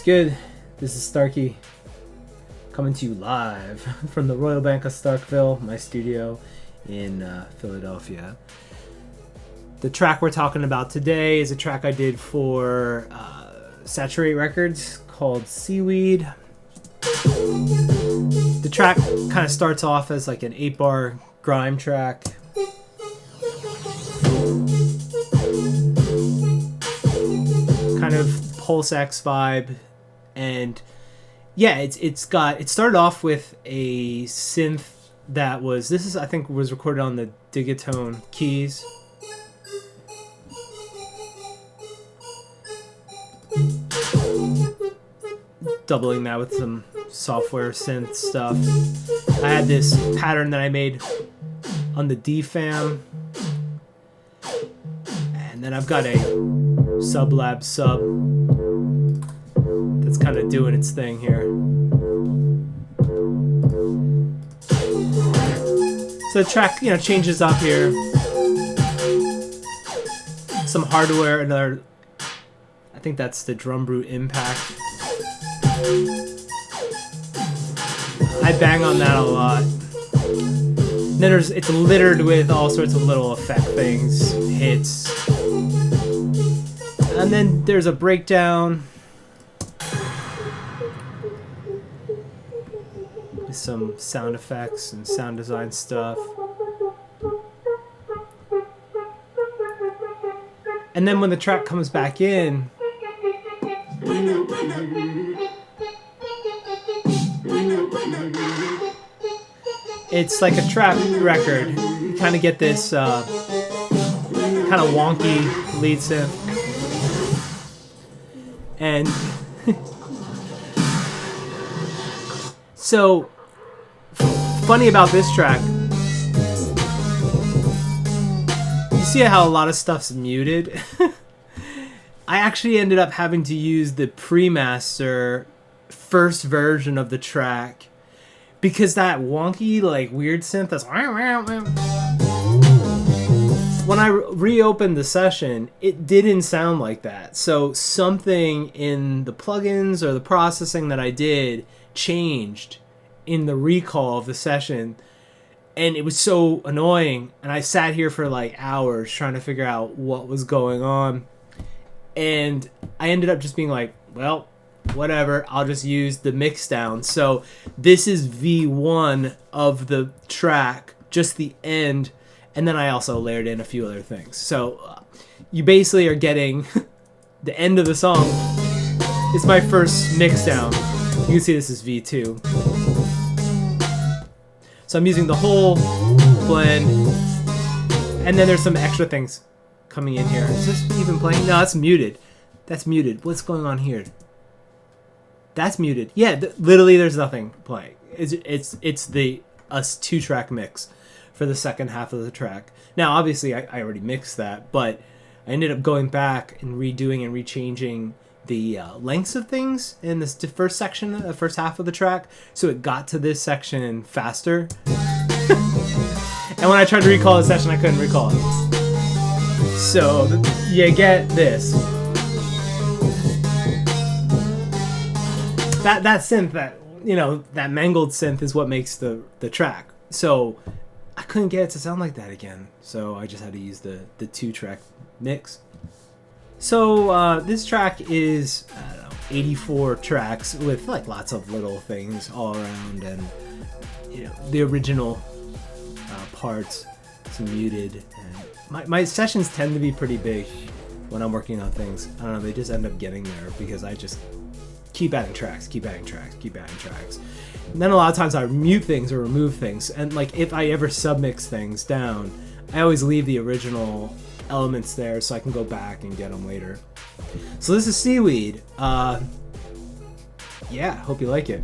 good? This is Starkey coming to you live from the Royal Bank of Starkville, my studio in Philadelphia. The track we're talking about today is a track I did for SATURATE Records called Seaweed. The track kind of starts off as like an 8-bar grime track. Kind of Pulse X vibe, and yeah, it started off with a synth that was, I think was recorded on the Digatone keys. Doubling that with some software synth stuff. I had this pattern that I made on the DFAM, and then I've got a Sublab sub that's kind of doing its thing here. So the track, changes up here. Some hardware, another, I think that's the Drum Brute Impact. I bang on that a lot. Then it's littered with all sorts of little effect things, hits. And then there's a breakdown with some sound effects and sound design stuff. And then when the track comes back in, it's like a trap record. You kind of get this kind of wonky lead synth. And so, funny about this track, you see how a lot of stuff's muted? I actually ended up having to use the pre-master first version of the track because that wonky, like, weird synth that's when I reopened the session, it didn't sound like that. So something in the plugins or the processing that I did changed in the recall of the session, and it was so annoying. And I sat here for like hours trying to figure out what was going on, and I ended up just being like, well, whatever, I'll just use the mix down. So this is V1 of the track, just the end. And then I also layered in a few other things. So you basically are getting the end of the song. It's my first mix down. You can see this is V2. So I'm using the whole blend. And then there's some extra things coming in here. Is this even playing? No, it's muted. That's muted. What's going on here? That's muted. Yeah, literally there's nothing playing. It's the 2-track mix for the second half of the track. Now, obviously, I already mixed that, but I ended up going back and redoing and rechanging the lengths of things in this first section, the first half of the track, so it got to this section faster. And when I tried to recall the session, I couldn't recall it. So you get this. That synth, that mangled synth is what makes the track. So I couldn't get it to sound like that again, so I just had to use the 2-track mix. So this track is, 84 tracks with like lots of little things all around, and the original parts, some muted. And my sessions tend to be pretty big when I'm working on things. I don't know, they just end up getting there because I just keep adding tracks. And then a lot of times I mute things or remove things, and like if I ever submix things down, I always leave the original elements there so I can go back and get them later. So this is Seaweed. Yeah, hope you like it.